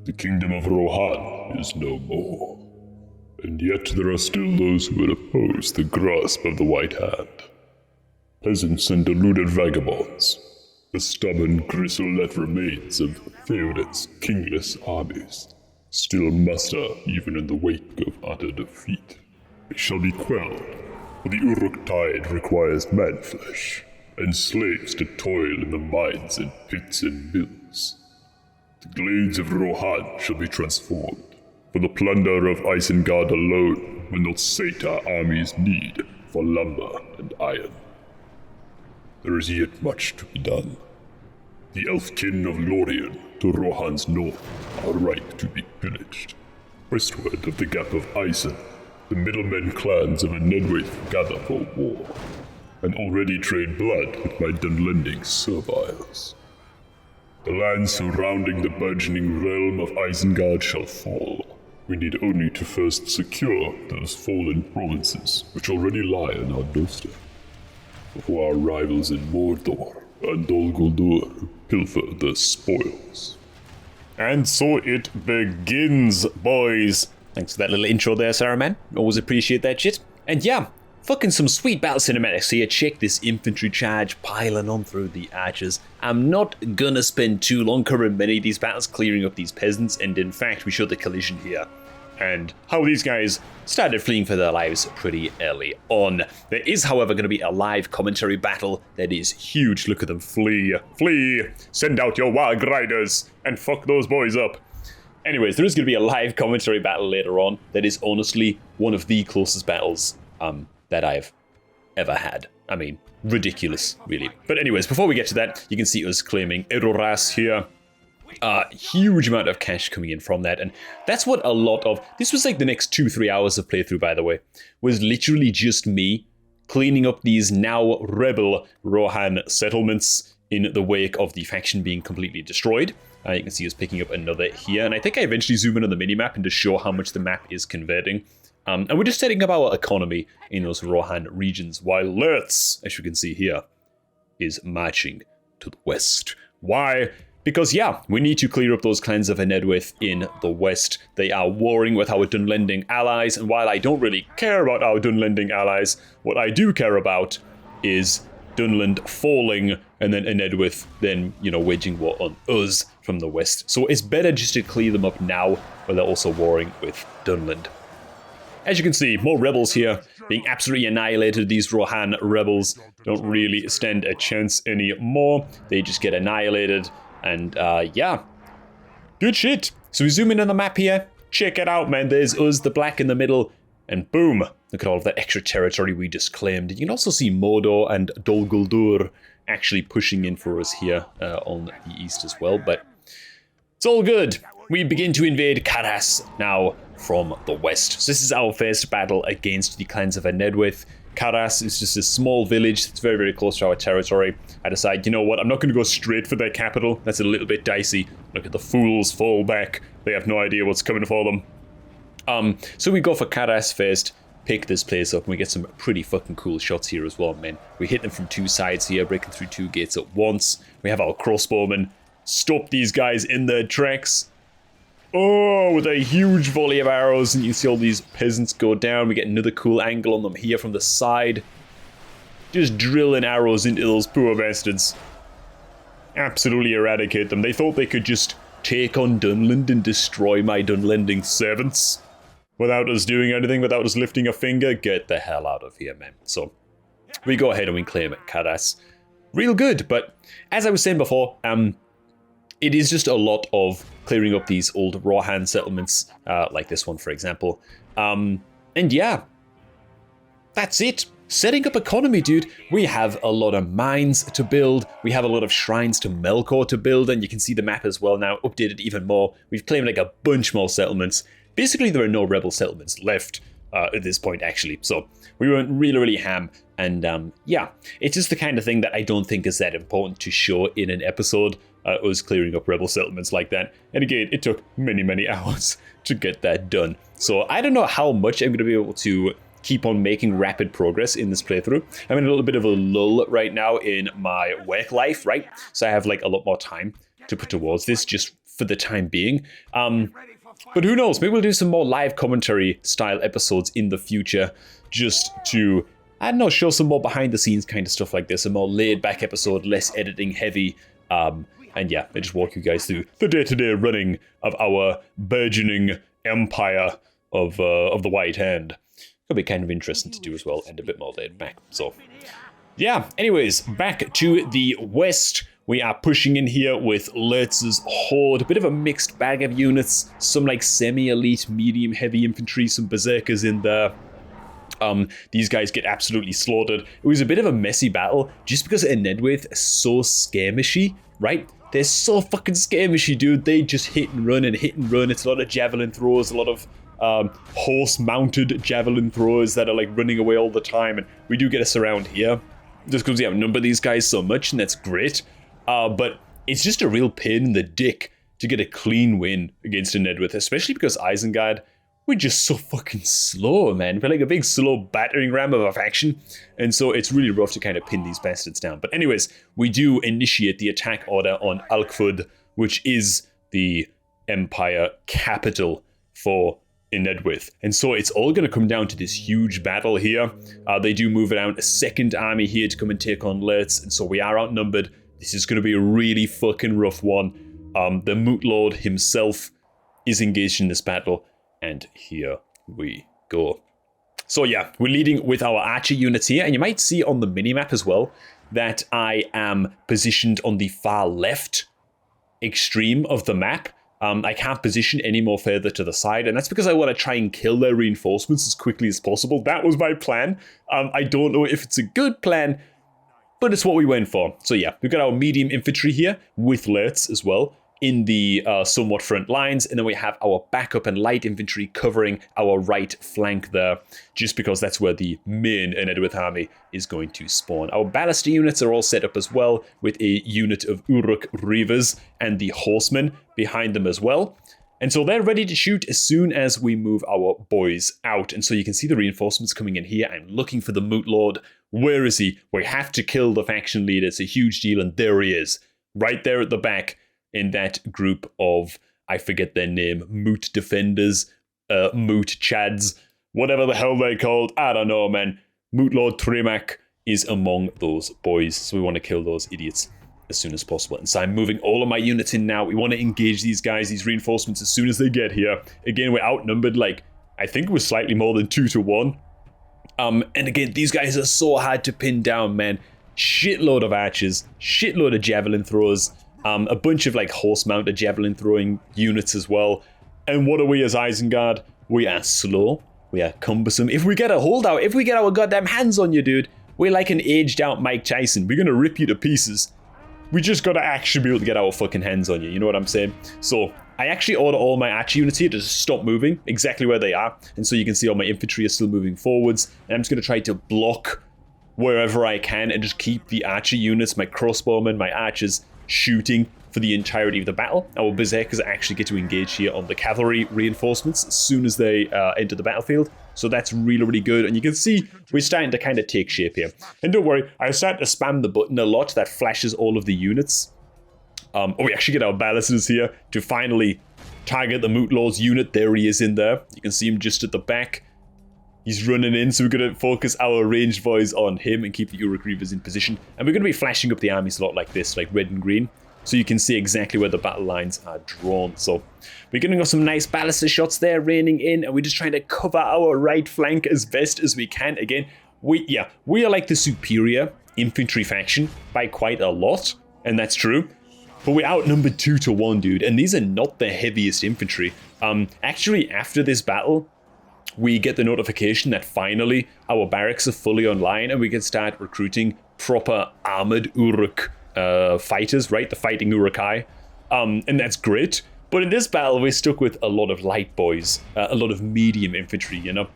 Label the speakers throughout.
Speaker 1: The kingdom of Rohan is no more. And yet there are still those who would oppose the grasp of the White Hand. Peasants and deluded vagabonds, the stubborn gristle that remains of Theoden's kingless armies, still muster even in the wake of utter defeat. They shall be quelled, for the Uruk tide requires man-flesh, and slaves to toil in the mines and pits and mills. The glades of Rohan shall be transformed, for the plunder of ISENGARD alone will not sate our army's need for lumber and iron. There is yet much to be done. The elfkin of Lorien to Rohan's north are ripe to be pillaged. Westward of the Gap of Isen, the middlemen clans of ENEDWAITH gather for war, and already trade blood with my Dunlending serviles. The lands surrounding the burgeoning realm of Isengard shall fall. We need only to first secure those fallen provinces which already lie on our doorstep, before our rivals in Mordor and Dol Guldur pilfer the spoils.
Speaker 2: And so it begins, boys. Thanks for that little intro there, saruman. Always appreciate that shit. And yeah, fucking some sweet battle cinematics here. Check this infantry charge piling on through the archers. I'm not gonna spend too long covering many of these battles, clearing up these peasants, and in fact we showed the collision here and how these guys started fleeing for their lives pretty early on. There is, however, going to be a live commentary battle that is huge. Look at them flee. Flee! Send out your Warg Riders and fuck those boys up. Anyways, there is going to be a live commentary battle later on that is honestly one of the closest battles that I've ever had. I mean, ridiculous, really. But anyways, before we get to that, you can see us claiming Edoras here. Huge amount of cash coming in from that, and that's what a lot of this was like. The next 2-3 hours of playthrough, by the way, was literally just me cleaning up these now rebel Rohan settlements in the wake of the faction being completely destroyed. You can see us picking up another here, and I think I eventually zoom in on the minimap and to show how much the map is converting. And we're just setting up our economy in those Rohan regions, while Lurtz, as you can see here, is marching to the west. Why? Because, yeah, we need to clear up those clans of ENEDWAITH in the west. They are warring with our Dunlending allies, and while I don't really care about our Dunlending allies, what I do care about is Dunland falling, and then ENEDWAITH then, waging war on us from the west. So it's better just to clear them up now, while they're also warring with Dunland. As you can see, more rebels here, being absolutely annihilated. These Rohan rebels don't really stand a chance anymore. They just get annihilated. And yeah, good shit. So we zoom in on the map here. Check it out, man. There's us, the black in the middle, and boom. Look at all of that extra territory we just claimed. You can also see Mordor and Dol Guldur actually pushing in for us here on the east as well. But it's all good. We begin to invade Karas now from the west. So this is our first battle against the clans of ENEDWAITH. Karas is just a small village that's very, very close to our territory. I decide, you know what, I'm not going to go straight for their capital. That's a little bit dicey. Look at the fools fall back. They have no idea what's coming for them. So we go for Karas first, pick this place up, and we get some pretty fucking cool shots here as well, man. We hit them from two sides here, breaking through two gates at once. We have our crossbowmen stop these guys in their tracks. Oh, with a huge volley of arrows, and you see all these peasants go down. We get another cool angle on them here from the side. Just drilling arrows into those poor bastards. Absolutely eradicate them. They thought they could just take on Dunland and destroy my Dunlending servants without us doing anything, without us lifting a finger. Get the hell out of here, man. So we go ahead and we claim Karas. Real good, but as I was saying before, it is just a lot of clearing up these old Rohan settlements, like this one, for example. And yeah, that's it. Setting up economy, dude. We have a lot of mines to build. We have a lot of shrines to Melkor to build, and you can see the map as well now, updated even more. We've claimed like a bunch more settlements. Basically, there are no rebel settlements left at this point, actually. So we went really, really ham. And yeah, it's just the kind of thing that I don't think is that important to show in an episode. Us clearing up rebel settlements like that. And again, it took many, many hours to get that done. So I don't know how much I'm going to be able to keep on making rapid progress in this playthrough. I'm in a little bit of a lull right now in my work life, right? So I have like a lot more time to put towards this, just for the time being. But who knows, maybe we'll do some more live commentary style episodes in the future, just to, I don't know, show some more behind the scenes kind of stuff like this, a more laid back episode, less editing heavy, and yeah, I just walk you guys through the day-to-day running of our burgeoning empire of the White Hand. Could be kind of interesting to do as well, and a bit more laid back, so yeah. Anyways, back to the west. We are pushing in here with Lurtz's horde. A bit of a mixed bag of units. Some like semi-elite, medium heavy infantry, some berserkers in there. These guys get absolutely slaughtered. It was a bit of a messy battle, just because ENEDWAITH is so skirmishy, right? They're so fucking skirmishy, dude. They just hit and run and hit and run. It's a lot of javelin throws, a lot of horse-mounted javelin throwers that are like running away all the time. And we do get us around here, just because we outnumber these guys so much, and that's great. But it's just a real pain in the dick to get a clean win against ENEDWAITH, especially because ISENGARD, we're just so fucking slow, man. We're like a big slow battering ram of a faction, and so it's really rough to kind of pin these bastards down. But anyways, we do initiate the attack order on Alkford, which is the Empire capital for ENEDWAITH. And so it's all going to come down to this huge battle here. They do move around a second army here to come and take on Lurtz, and so we are outnumbered. This is going to be a really fucking rough one. The Moot Lord himself is engaged in this battle, and here we go. So yeah, we're leading with our archer units here, and you might see on the minimap as well that I am positioned on the far left extreme of the map. I can't position any more further to the side, and that's because I want to try and kill their reinforcements as quickly as possible. That was my plan. I don't know if it's a good plan, but it's what we went for. So yeah, we've got our medium infantry here with Lurtz as well in the somewhat front lines, and then we have our backup and light infantry covering our right flank there, just because that's where the main ENEDWAITH army is going to spawn. Our ballista units are all set up as well, with a unit of Uruk Reavers and the horsemen behind them as well. And so they're ready to shoot as soon as we move our boys out. And so you can see the reinforcements coming in here. I'm looking for the Moot Lord. Where is he? We have to kill the faction leader. It's a huge deal, and there he is, right there at the back in that group of, I forget their name, Moot Defenders, Moot Chads, whatever the hell they're called. I don't know, man. Moot Lord Tremak is among those boys, so we want to kill those idiots as soon as possible. And so I'm moving all of my units in now. We want to engage these guys, these reinforcements, as soon as they get here. Again, we're outnumbered, like, I think it was slightly more than 2-1. And again, these guys are so hard to pin down, man. Shitload of archers, shitload of javelin throwers, a bunch of like horse-mounted javelin throwing units as well. And what are we as ISENGARD? We are slow, we are cumbersome. If we get a holdout, if we get our goddamn hands on you, dude, we're like an aged out Mike Tyson. We're gonna rip you to pieces. We just gotta actually be able to get our fucking hands on you, you know what I'm saying? So I actually order all my archer units here to just stop moving exactly where they are. And so you can see all my infantry are still moving forwards. And I'm just gonna try to block wherever I can and just keep the archer units, my crossbowmen, my archers, shooting for the entirety of the battle. Our berserkers actually get to engage here on the cavalry reinforcements as soon as they enter the battlefield. So that's really, really good. And you can see we're starting to kind of take shape here. And don't worry, I started to spam the button a lot that flashes all of the units. We actually get our ballistas here to finally target the Moot Lord's unit. There he is in there. You can see him just at the back. He's running in, so we're going to focus our ranged boys on him and keep the Uruk Reavers in position. And we're going to be flashing up the armies a lot like this, like red and green, so you can see exactly where the battle lines are drawn. So we're getting some nice ballista shots there raining in, and we're just trying to cover our right flank as best as we can. Again, we are like the superior infantry faction by quite a lot, and that's true. But we're outnumbered 2-1, dude, and these are not the heaviest infantry. Actually, after this battle, we get the notification that finally our barracks are fully online and we can start recruiting proper armored Uruk fighters, right? The fighting Urukai. And that's great. But in this battle, we're stuck with a lot of light boys, a lot of medium infantry, you know?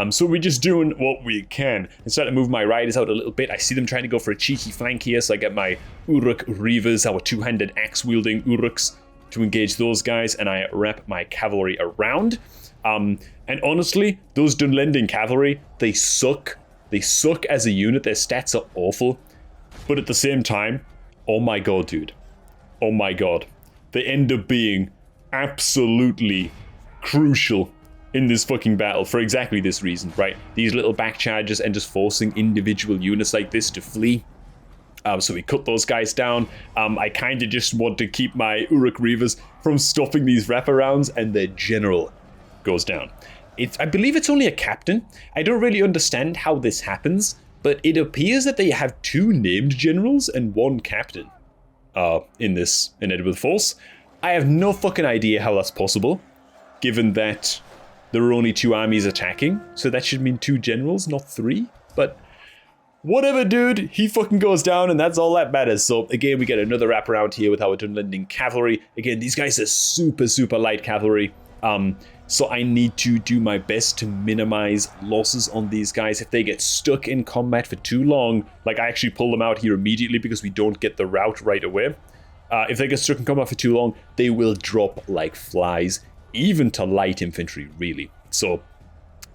Speaker 2: So we're just doing what we can. I start to move my riders out a little bit. I see them trying to go for a cheeky flank here, so I get my Uruk Reavers, our two-handed axe-wielding Uruks, to engage those guys, and I wrap my cavalry around. And honestly, those Dunlending cavalry, they suck. They suck as a unit. Their stats are awful. But at the same time, oh my god, dude. Oh my god. they end up being absolutely crucial in this fucking battle for exactly this reason, right? These little back charges and just forcing individual units like this to flee. So we cut those guys down. I kind of just want to keep my Uruk Reavers from stopping these wraparounds, and their general goes down. I believe it's only a captain. I don't really understand how this happens, but it appears that they have 2 named generals and 1 captain in this ENEDWAITH force. I have no fucking idea how that's possible, given that there are only 2 armies attacking, so that should mean 2 generals, not 3, but whatever, dude, he fucking goes down, and that's all that matters. So again, we get another wraparound here with our Dunlending cavalry. Again, these guys are super light cavalry, so I need to do my best to minimize losses on these guys. If they get stuck in combat for too long, like I actually pull them out here immediately because we don't get the route right away. If they get stuck in combat for too long, they will drop like flies, even to light infantry, really. So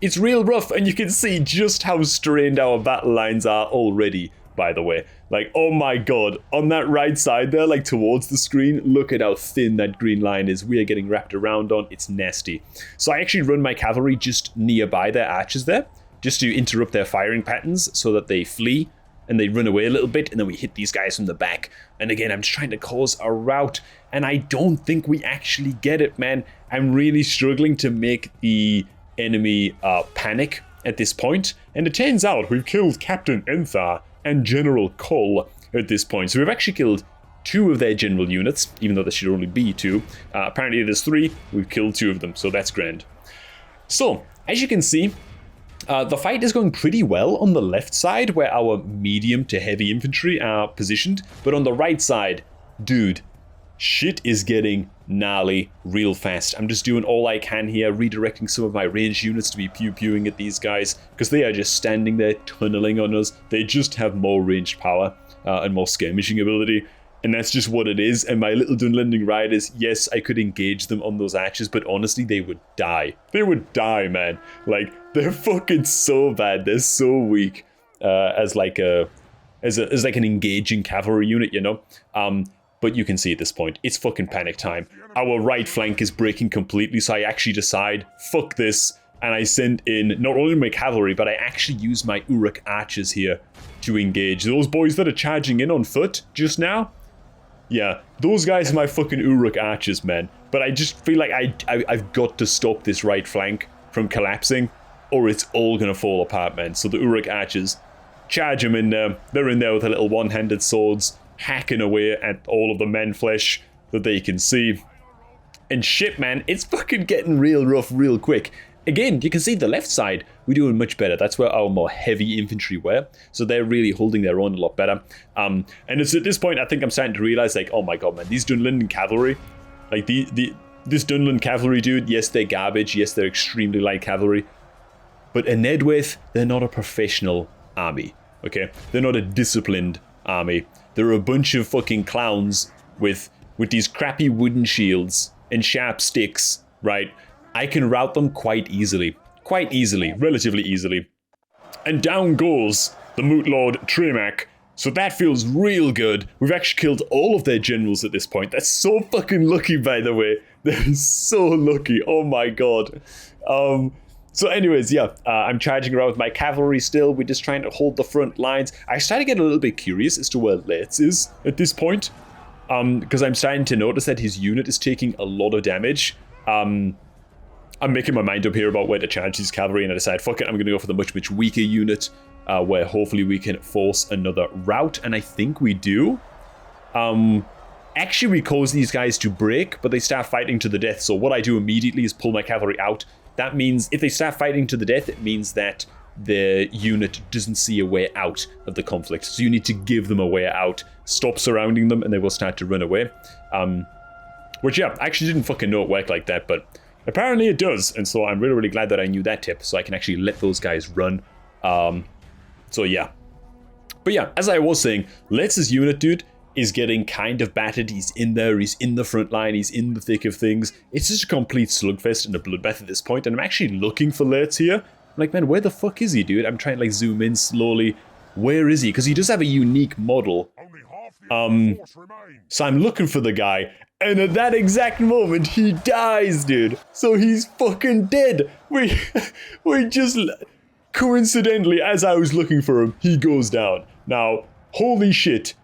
Speaker 2: it's real rough, and you can see just how strained our battle lines are already, by the way. Like, oh my god, on that right side there, like towards the screen, look at how thin that green line is. We are getting wrapped around on. It's nasty. So I actually run my cavalry just nearby their archers there, just to interrupt their firing patterns so that they flee and they run away a little bit, and then we hit these guys from the back. And again, I'm just trying to cause a rout, and I don't think we actually get it, man. I'm really struggling to make the enemy panic at this point, and it turns out we've killed Captain Enthar and General Cole at this point. So we've actually killed 2 of their general units, even though there should only be 2. Apparently there's 3, we've killed 2 of them, so that's grand. So, as you can see, the fight is going pretty well on the left side, where our medium to heavy infantry are positioned, but on the right side, dude, shit is getting gnarly real fast. I'm just doing all I can here, redirecting some of my ranged units to be pew-pewing at these guys, because they are just standing there tunneling on us. They just have more ranged power and more skirmishing ability, and that's just what it is. And my little Dunlending riders, yes, I could engage them on those archers, but honestly, they would die. They would die, man. Like, they're fucking so bad. They're so weak as like an engaging cavalry unit, you know? But you can see at this point, it's fucking panic time. Our right flank is breaking completely, so I actually decide, fuck this, and I send in not only my cavalry, but I actually use my Uruk archers here to engage. Those boys that are charging in on foot just now, yeah, those guys are my fucking Uruk archers, man. But I just feel like I've got to stop this right flank from collapsing, or it's all gonna fall apart, man. So the Uruk archers, charge them in there. They're in there with their little one-handed swords, hacking away at all of the men flesh that they can see. And shit, man, it's fucking getting real rough real quick. Again, you can see the left side, we're doing much better. That's where our more heavy infantry were. So they're really holding their own a lot better. And it's at this point, I think I'm starting to realize, like, oh my god, man, these Dunlending cavalry, like this Dunlend cavalry, dude, yes, they're garbage. Yes, they're extremely light cavalry. But ENEDWAITH, they're not a professional army, okay? They're not a disciplined army. They're a bunch of fucking clowns with these crappy wooden shields and sharp sticks, right? I can rout them quite easily, relatively easily. And down goes the Moot Lord Tremak. So that feels real good. We've actually killed all of their generals at this point. That's so fucking lucky, by the way. They're so lucky. Oh my god. So anyways, yeah, I'm charging around with my cavalry still. We're just trying to hold the front lines. I started to get a little bit curious as to where Lurtz is at this point, because I'm starting to notice that his unit is taking a lot of damage. I'm making my mind up here about where to charge his cavalry, and I decide, fuck it, I'm going to go for the much weaker unit, where hopefully we can force another rout, and I think we do. Actually, we cause these guys to break, but they start fighting to the death, so what I do immediately is pull my cavalry out. That means if they start fighting to the death, it means that the unit doesn't see a way out of the conflict. So you need to give them a way out, stop surrounding them, and they will start to run away. Which, yeah, I actually didn't fucking know it worked like that, but apparently it does. And so I'm really glad that I knew that tip, so I can actually let those guys run. So yeah. But yeah, as I was saying, Lurtz's unit, dude, is getting kind of battered. He's in there, he's in the front line, he's in the thick of things. It's just a complete slugfest and a bloodbath at this point, and I'm actually looking for Lurtz here. I'm like, man, where the fuck is he, dude? I'm trying to like zoom in slowly. Where is he? Because he does have a unique model. So I'm looking for the guy, And at that exact moment, he dies, dude. So he's fucking dead. We just, coincidentally, as I was looking for him, he goes down. Now, holy shit.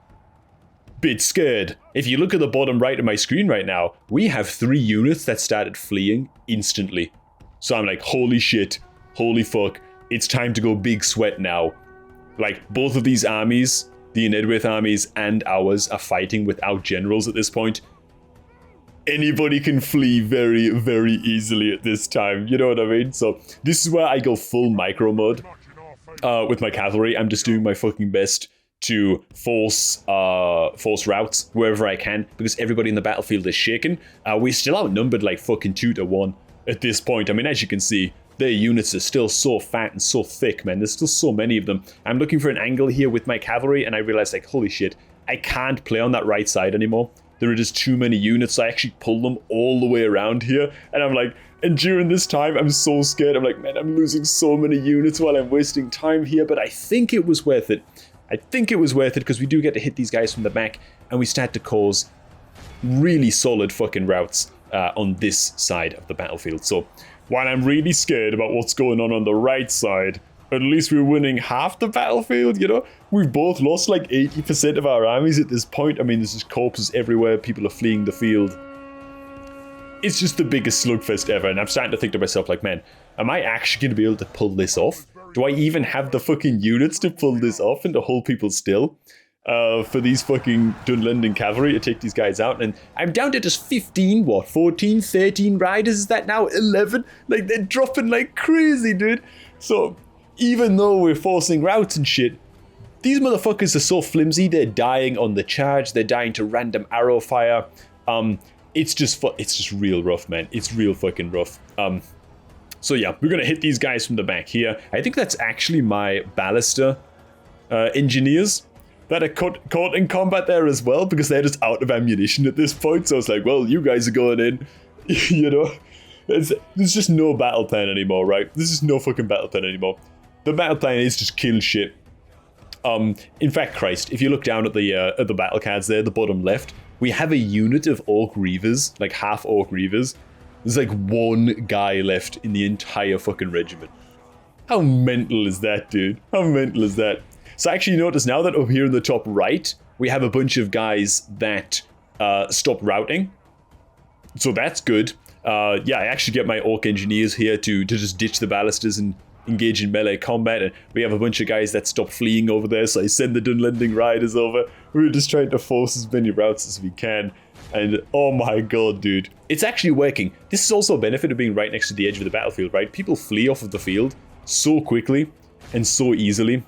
Speaker 2: Bit scared. If you look at the bottom right of my screen right now, we have 3 units that started fleeing instantly. So I'm like, holy shit. Holy fuck. It's time to go big sweat now. Like, both of these armies, the ENEDWAITH armies and ours, are fighting without generals at this point. Anybody can flee very, very easily at this time. You know what I mean? So this is where I go full micro mode with my cavalry. I'm just doing my fucking best to force routes wherever I can because everybody in the battlefield is shaken. We're still outnumbered like fucking 2-1 at this point. I mean, as you can see, their units are still so fat and so thick, man. There's still so many of them. I'm looking for an angle here with my cavalry and I realize like, holy shit, I can't play on that right side anymore. There are just too many units, so I actually pull them all the way around here. And I'm like, and during this time, I'm so scared. I'm like, man, I'm losing so many units while I'm wasting time here. But I think it was worth it. I think it was worth it because we do get to hit these guys from the back. And we start to cause really solid fucking routes on this side of the battlefield. So while I'm really scared about what's going on the right side, at least we're winning half the battlefield, you know? We've both lost like 80% of our armies at this point. I mean, there's just corpses everywhere. People are fleeing the field. It's just the biggest slugfest ever. And I'm starting to think to myself, like, man, am I actually going to be able to pull this off? Do I even have the fucking units to pull this off and to hold people still? For these fucking Dunlending cavalry to take these guys out. And I'm down to just 15, 14, 13 riders. Is that now 11? Like, they're dropping like crazy, dude. So even though we're forcing routes and shit, these motherfuckers are so flimsy. They're dying on the charge. They're dying to random arrow fire. It's just real rough, man. It's real fucking rough. So yeah, we're gonna hit these guys from the back here. I think that's actually my ballista engineers that are caught in combat there as well because they're just out of ammunition at this point. So it's like, well, you guys are going in, you know. There's just no battle plan anymore, right? There's just no fucking battle plan anymore. The battle plan is just kill shit. In fact, Christ, if you look down at the battle cards there, the bottom left, we have a unit of Orc Reavers, like half Orc Reavers. There's like 1 guy left in the entire fucking regiment. How mental is that, dude? How mental is that? So actually notice now that up here in the top right, we have a bunch of guys that stopped routing. So that's good. Yeah, I actually get my Orc Engineers here to just ditch the ballistas and engage in melee combat, and we have a bunch of guys that stop fleeing over there, so I send the Dunlending Riders over. We're just trying to force as many routes as we can, and oh my god, dude. It's actually working. This is also a benefit of being right next to the edge of the battlefield, right? People flee off of the field so quickly and so easily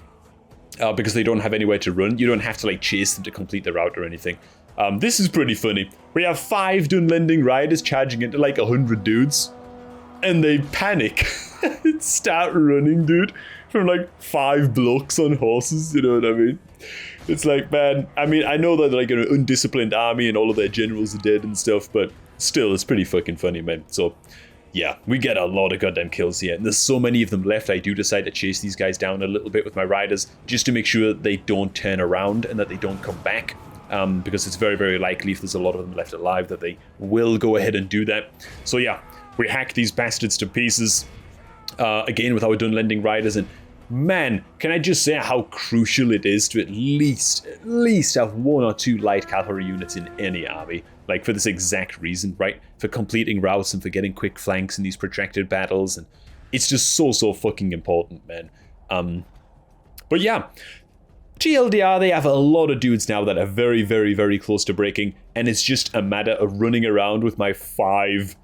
Speaker 2: because they don't have anywhere to run. You don't have to like chase them to complete the route or anything. This is pretty funny. We have 5 Dunlending Riders charging into like 100 dudes, and they panic and start running, dude, from like 5 blocks on horses, you know what I mean? It's like, man, I mean, I know that they're like an undisciplined army and all of their generals are dead and stuff, but still, it's pretty fucking funny, man. So, yeah, we get a lot of goddamn kills here, and there's so many of them left. I do decide to chase these guys down a little bit with my riders, just to make sure that they don't turn around and that they don't come back. Because it's very, very likely if there's a lot of them left alive that they will go ahead and do that. So yeah, we hack these bastards to pieces, again with our Dunlending Riders, and man, can I just say how crucial it is to at least have 1 or 2 light cavalry units in any army, like for this exact reason, right? For completing routes and for getting quick flanks in these protracted battles, and it's just so fucking important, man. But yeah, TLDR, they have a lot of dudes now that are very, very, very close to breaking, and it's just a matter of running around with my 5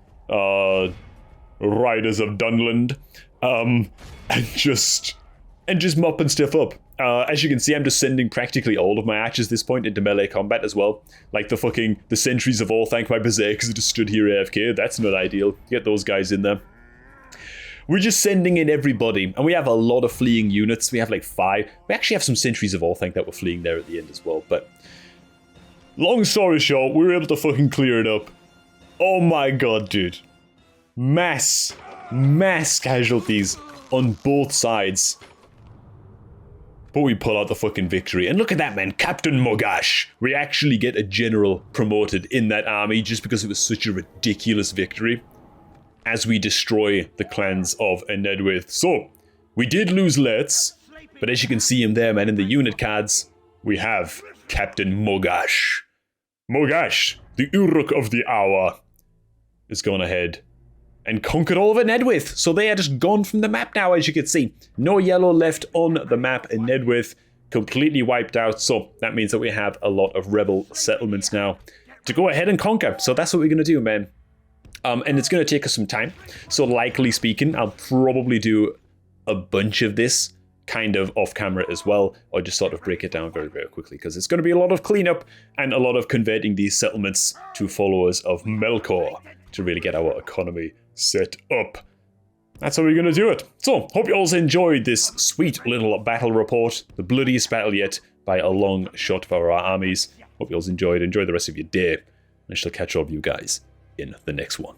Speaker 2: Riders of Dunland, and just mopping stuff up. As you can see, I'm just sending practically all of my archers at this point into melee combat as well. Like the sentries of all thank my berserkers that just stood here AFK. That's not ideal. Get those guys in there. We're just sending in everybody, and we have a lot of fleeing units. We have like 5. We actually have some sentries of all thank that were fleeing there at the end as well, but long story short, we were able to fucking clear it up. Oh my god, dude. Mass casualties on both sides. but we pull out the fucking victory. And look at that, man. Captain Mogash. We actually get a general promoted in that army just because it was such a ridiculous victory as we destroy the clans of ENEDWAITH. So, we did lose Lurtz, but as you can see him there, man, in the unit cards, we have Captain Mogash. Mogash, the Uruk of the hour, is going ahead and conquered all of ENEDWAITH. So they are just gone from the map now, as you can see. No yellow left on the map. ENEDWAITH completely wiped out. So that means that we have a lot of rebel settlements now to go ahead and conquer. So that's what we're going to do, man. And it's going to take us some time. So likely speaking, I'll probably do a bunch of this kind of off camera as well, or just sort of break it down very, very quickly, because it's going to be a lot of cleanup and a lot of converting these settlements to followers of Melkor to really get our economy set up. That's how we're going to do it. So, hope you all enjoyed this sweet little battle report, the bloodiest battle yet by a long shot for our armies. Hope you all enjoyed. Enjoy the rest of your day, and I shall catch all of you guys in the next one.